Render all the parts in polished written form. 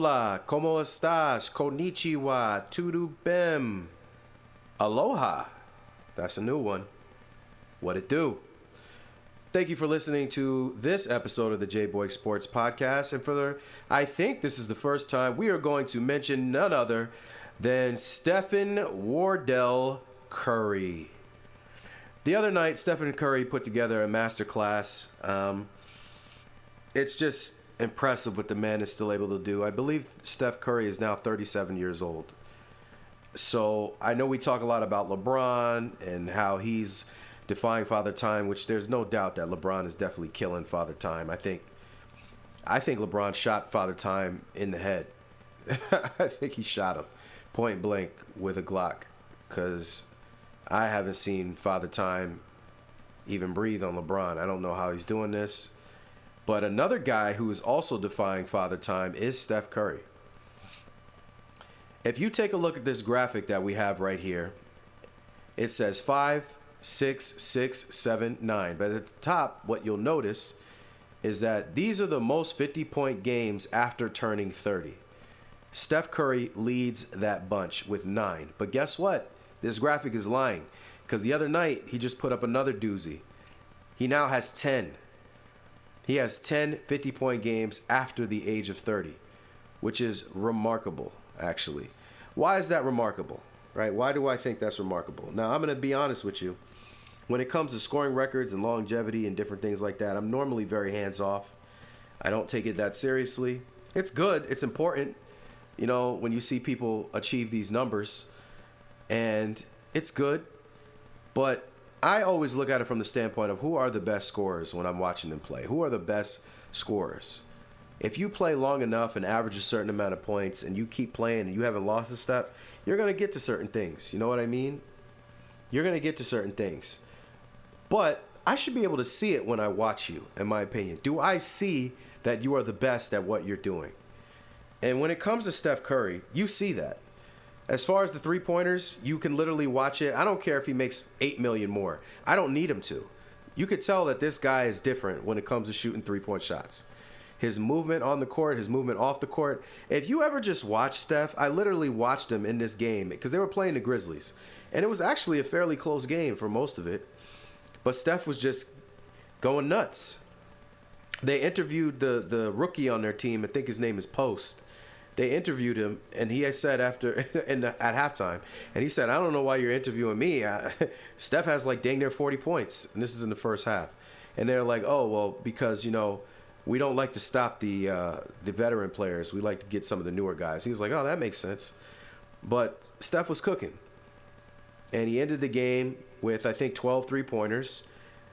Hola, ¿cómo estás? Konnichiwa, tudu bem. Aloha. That's a new one. What it do? Thank you for listening to this episode of the J-Boy Sports Podcast. And I think this is the first time we are going to mention none other than Stephen Wardell Curry. The other night, Stephen Curry put together a masterclass. It's just impressive what the man is still able to do. I believe Steph Curry is now 37 years old. So I know we talk a lot about Lebron and how he's defying Father Time, which there's no doubt that LeBron is definitely killing Father Time. I think LeBron shot Father Time in the head. I think he shot him point blank with a Glock, because I haven't seen Father Time even breathe on LeBron. I don't know how he's doing this. But another guy who is also defying Father Time is Steph Curry. If you take a look at this graphic that we have right here, it says 5, 6, 6, 7, 9. But at the top, what you'll notice is that these are the most 50-point games after turning 30. Steph Curry leads that bunch with 9. But guess what? This graphic is lying, because the other night he just put up another doozy. He now has 10. He has 10 50-point games after the age of 30, which is remarkable, actually. Why is that remarkable, right? Why do I think that's remarkable? Now, I'm going to be honest with you. When it comes to scoring records and longevity and different things like that, I'm normally very hands-off. I don't take it that seriously. It's good. It's important, you know, when you see people achieve these numbers, and it's good. But I always look at it from the standpoint of who are the best scorers when I'm watching them play. Who are the best scorers? If you play long enough and average a certain amount of points and you keep playing and you haven't lost a step, you're going to get to certain things. You know what I mean? You're going to get to certain things. But I should be able to see it when I watch you, in my opinion. Do I see that you are the best at what you're doing? And when it comes to Steph Curry, you see that. As far as the three-pointers, you can literally watch it. I don't care if he makes $8 million more. I don't need him to. You could tell that this guy is different when it comes to shooting three-point shots. His movement on the court, his movement off the court. If you ever just watch Steph, I literally watched him in this game because they were playing the Grizzlies. And it was actually a fairly close game for most of it. But Steph was just going nuts. They interviewed the rookie on their team. I think his name is Post. They interviewed him, and he said at halftime, and he said, "I don't know why you're interviewing me. Steph has like dang near 40 points, and this is in the first half." And they're like, "Oh, well, because, you know, we don't like to stop the veteran players. We like to get some of the newer guys." He was like, "Oh, that makes sense." But Steph was cooking, and he ended the game with, I think, 12 three-pointers.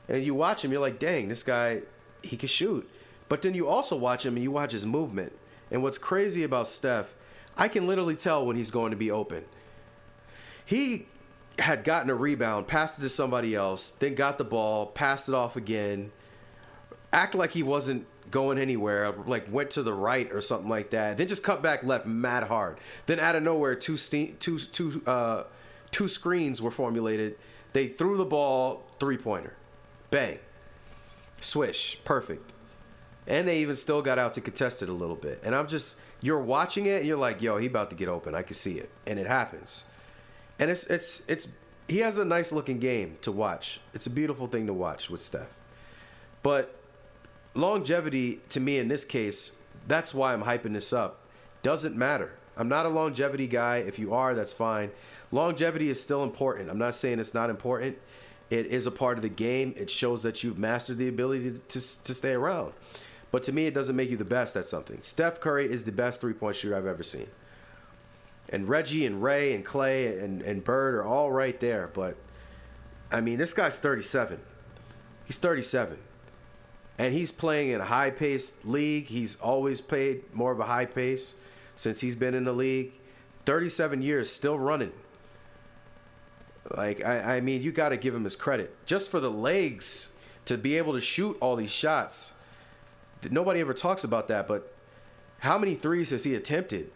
And you watch him, you're like, "Dang, this guy, he can shoot." But then you also watch him, and you watch his movement. And what's crazy about Steph, I can literally tell when he's going to be open. He had gotten a rebound, passed it to somebody else, then got the ball, passed it off again, act like he wasn't going anywhere, like went to the right or something like that, then just cut back left mad hard. Then out of nowhere, two screens were formulated. They threw the ball, three-pointer. Bang. Swish. Perfect. And they even still got out to contest it a little bit. And you're watching it, and you're like, yo, he about to get open. I can see it. And it happens. And he has a nice looking game to watch. It's a beautiful thing to watch with Steph. But longevity, to me in this case, that's why I'm hyping this up, doesn't matter. I'm not a longevity guy. If you are, that's fine. Longevity is still important. I'm not saying it's not important. It is a part of the game. It shows that you've mastered the ability to stay around. But to me, it doesn't make you the best at something. Steph Curry is the best three-point shooter I've ever seen. And Reggie and Ray and Clay and Bird are all right there. But, I mean, this guy's 37. He's 37. And he's playing in a high-paced league. He's always played more of a high pace since he's been in the league. 37 years, still running. Like, I mean, you got to give him his credit. Just for the legs to be able to shoot all these shots. Nobody ever talks about that, but how many threes has he attempted?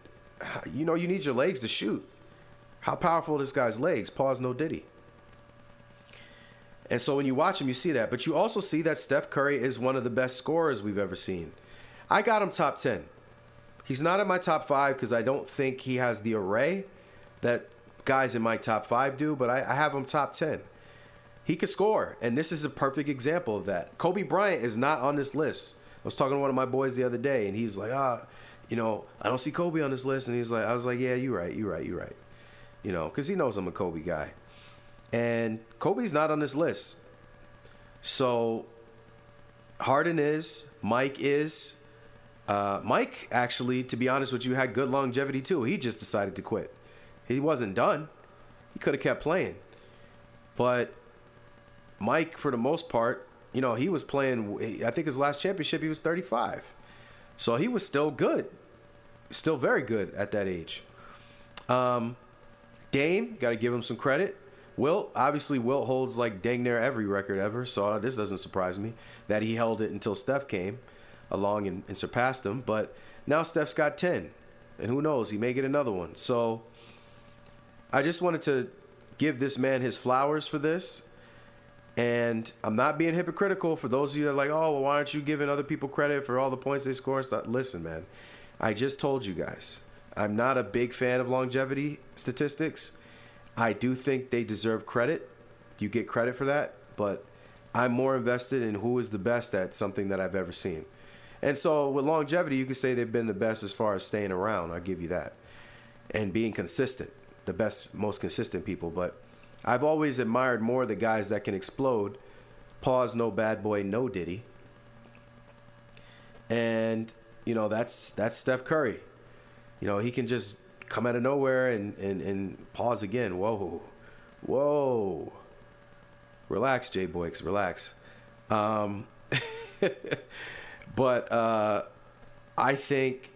You know, you need your legs to shoot. How powerful are this guy's legs? Pause, no diddy. And so when you watch him, you see that. But you also see that Steph Curry is one of the best scorers we've ever seen. I got him top 10. He's not in my top 5 because I don't think he has the array that guys in my top 5 do, but I have him top 10. He could score, and this is a perfect example of that. Kobe Bryant is not on this list. I was talking to one of my boys the other day, and he's like, I don't see Kobe on this list. And I was like, yeah, you're right. Because he knows I'm a Kobe guy. And Kobe's not on this list. So Harden is, Mike is. Mike, actually, to be honest with you, had good longevity too. He just decided to quit. He wasn't done. He could have kept playing. But Mike, for the most part, he was playing, I think his last championship, he was 35. So he was still good. Still very good at that age. Dame, got to give him some credit. Wilt holds like dang near every record ever, so this doesn't surprise me that he held it until Steph came along and surpassed him. But now Steph's got 10, and who knows, he may get another one. So I just wanted to give this man his flowers for this. And I'm not being hypocritical for those of you that are like, oh, well, why aren't you giving other people credit for all the points they score? Listen, man, I just told you guys, I'm not a big fan of longevity statistics. I do think they deserve credit. You get credit for that. But I'm more invested in who is the best at something that I've ever seen. And so with longevity, you could say they've been the best as far as staying around. I'll give you that. And being consistent, the best, most consistent people. But I've always admired more the guys that can explode. Pause, no bad boy, no Diddy. And, that's Steph Curry. He can just come out of nowhere and pause again. Whoa. Relax, Jay Boyks, relax. But I think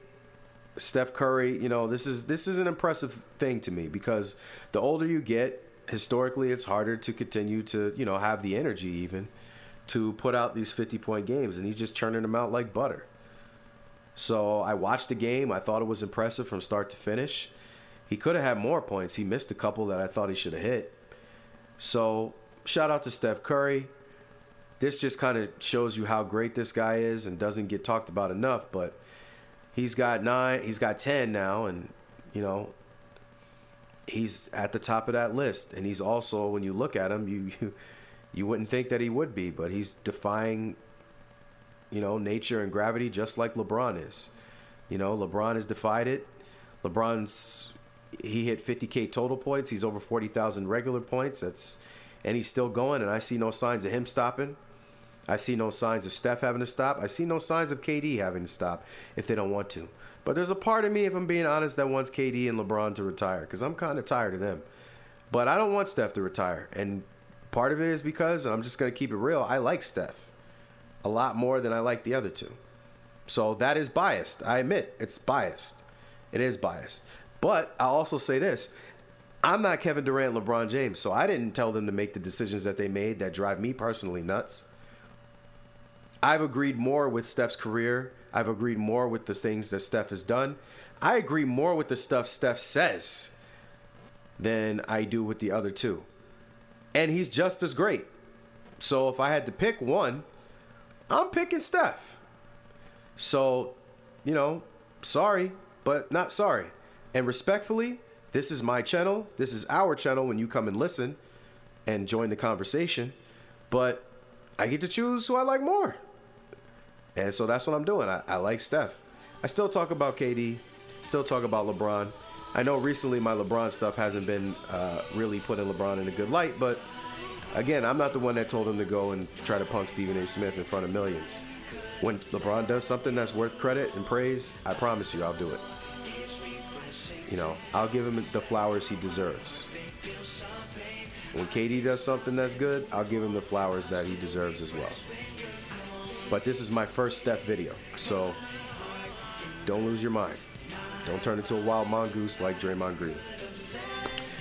Steph Curry, this is an impressive thing to me because the older you get, historically, it's harder to continue to, have the energy even to put out these 50-point games, and he's just churning them out like butter. So I watched the game. I thought it was impressive from start to finish. He could have had more points. He missed a couple that I thought he should have hit. So shout out to Steph Curry. This just kind of shows you how great this guy is and doesn't get talked about enough, but he's got 10 now, and, he's at the top of that list. And he's also, when you look at him, you wouldn't think that he would be, but he's defying, nature and gravity just like LeBron is. LeBron has defied it. He hit 50K total points. He's over 40,000 regular points. And he's still going, and I see no signs of him stopping. I see no signs of Steph having to stop. I see no signs of KD having to stop if they don't want to. But there's a part of me, if I'm being honest, that wants KD and LeBron to retire because I'm kind of tired of them. But I don't want Steph to retire. And part of it is because, and I'm just going to keep it real, I like Steph a lot more than I like the other two. So that is biased. I admit it's biased. It is biased. But I'll also say this. I'm not Kevin Durant, LeBron James, so I didn't tell them to make the decisions that they made that drive me personally nuts. I've agreed more with Steph's career. I've agreed more with the things that Steph has done. I agree more with the stuff Steph says than I do with the other two. And he's just as great. So if I had to pick one, I'm picking Steph. So, sorry, but not sorry. And respectfully, this is my channel. This is our channel when you come and listen and join the conversation. But I get to choose who I like more. And so that's what I'm doing. I like Steph. I still talk about KD, still talk about LeBron. I know recently my LeBron stuff hasn't been really putting LeBron in a good light, but again, I'm not the one that told him to go and try to punk Stephen A. Smith in front of millions. When LeBron does something that's worth credit and praise, I promise you I'll do it. I'll give him the flowers he deserves. When KD does something that's good, I'll give him the flowers that he deserves as well. But this is my first Steph video, so don't lose your mind. Don't turn into a wild mongoose like Draymond Green.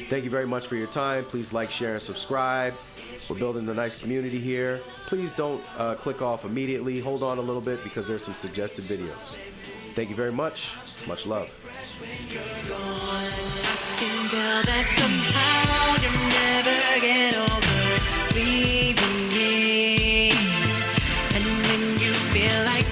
Thank you very much for your time. Please like, share, and subscribe. We're building a nice community here. Please don't click off immediately. Hold on a little bit because there's some suggested videos. Thank you very much. Much love. That somehow you never get over leaving me, and when you feel like